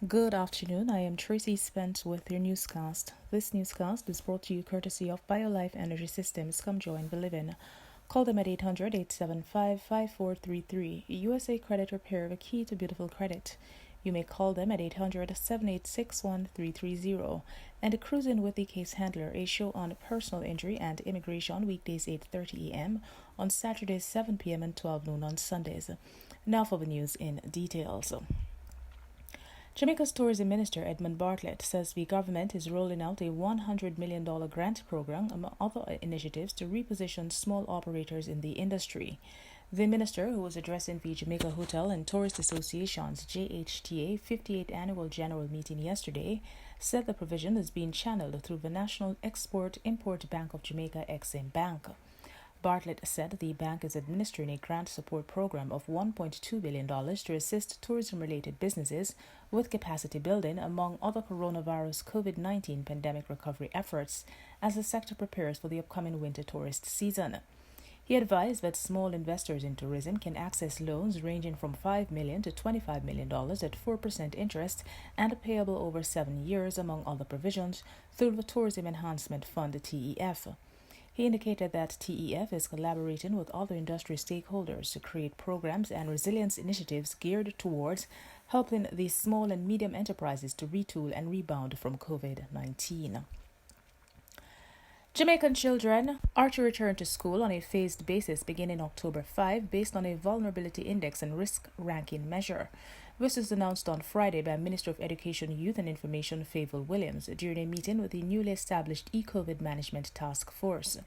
Good afternoon. I am Tracy Spence with your newscast. This newscast is brought to you courtesy of BioLife Energy Systems. Come join, believe in. Call them at 800-875-5433. USA Credit Repair, the key to beautiful credit. You may call them at 800-786-1330. And Cruise In with the Case Handler, a show on personal injury and immigration, weekdays 8:30 a.m., on Saturdays 7 p.m. and 12 noon on Sundays. Now for the news in details. Jamaica's Tourism Minister Edmund Bartlett says the government is rolling out a $100 million grant program, among other initiatives, to reposition small operators in the industry. The minister, who was addressing the Jamaica Hotel and Tourist Association's JHTA 58th Annual General Meeting yesterday, said the provision is being channeled through the National Export-Import Bank of Jamaica, Exim Bank. Bartlett said the bank is administering a grant support program of $1.2 billion to assist tourism-related businesses with capacity building, among other coronavirus COVID-19 pandemic recovery efforts, as the sector prepares for the upcoming winter tourist season. He advised that small investors in tourism can access loans ranging from $5 million to $25 million at 4% interest and payable over 7 years, among other provisions, through the Tourism Enhancement Fund, TEF. He indicated that TEF is collaborating with other industry stakeholders to create programs and resilience initiatives geared towards helping these small and medium enterprises to retool and rebound from COVID-19. Jamaican children are to return to school on a phased basis beginning October 5 based on a vulnerability index and risk ranking measure. This was announced on Friday by Minister of Education, Youth and Information Favour Williams during a meeting with the newly established e-COVID Management Task Force.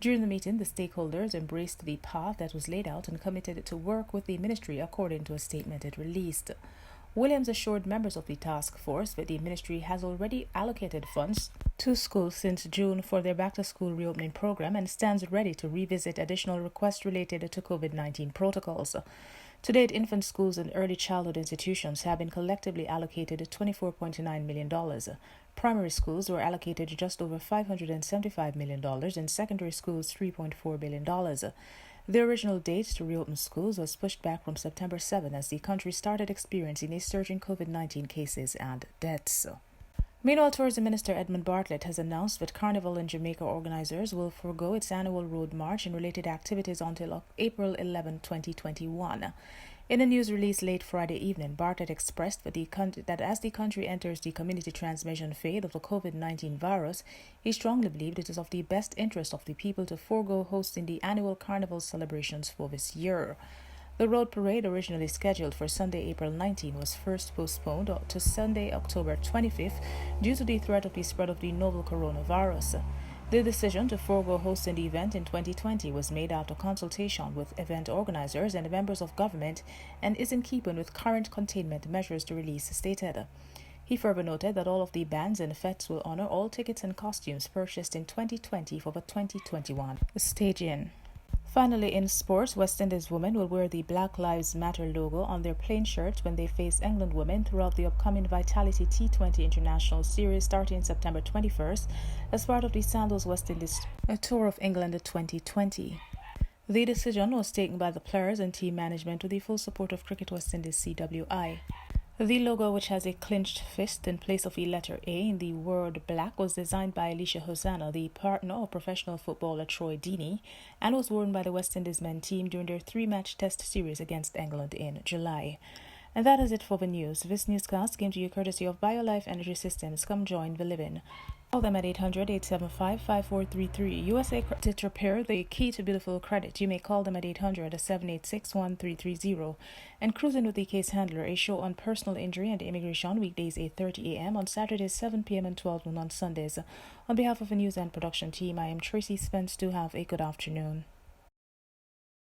During the meeting, the stakeholders embraced the path that was laid out and committed to work with the ministry according to a statement it released. Williams assured members of the task force that the ministry has already allocated funds to schools since June for their back-to-school reopening program and stands ready to revisit additional requests related to COVID-19 protocols. To date, infant schools and early childhood institutions have been collectively allocated $24.9 million. Primary schools were allocated just over $575 million and secondary schools $3.4 billion. The original date to reopen schools was pushed back from September 7 as the country started experiencing a surge in COVID-19 cases and deaths. Meanwhile, Tourism Minister Edmund Bartlett has announced that Carnival in Jamaica organizers will forego its annual road march and related activities until April 11, 2021. In a news release late Friday evening, Bartlett expressed that as the country enters the community transmission phase of the COVID-19 virus, he strongly believed it is of the best interest of the people to forego hosting the annual Carnival celebrations for this year. The road parade, originally scheduled for Sunday, April 19, was first postponed to Sunday, October 25th, due to the threat of the spread of the novel coronavirus. The decision to forego hosting the event in 2020 was made after consultation with event organizers and members of government and is in keeping with current containment measures, the release stated. He further noted that all of the bands and fetes will honor all tickets and costumes purchased in 2020 for the 2021 staging. Finally, in sports, West Indies women will wear the Black Lives Matter logo on their plain shirts when they face England women throughout the upcoming Vitality T20 International Series starting September 21st as part of the Sandals West Indies Tour of England 2020. The decision was taken by the players and team management with the full support of Cricket West Indies CWI. The logo, which has a clenched fist in place of the letter A in the word black, was designed by Alicia Hosanna, the partner of professional footballer Troy Deeney, and was worn by the West Indies men team during their 3-match test series against England in July. And that is it for the news. This newscast came to you courtesy of BioLife Energy Systems. Come join the living. Call them at 800-875-5433. USA Credit Repair, the key to beautiful credit. You may call them at 800-786-1330. And Cruise In with the Case Handler, a show on personal injury and immigration, weekdays 8:30 a.m., on Saturdays 7 p.m. and 12 noon on Sundays. On behalf of the news and production team, I am Tracy Spence. Do have a good afternoon.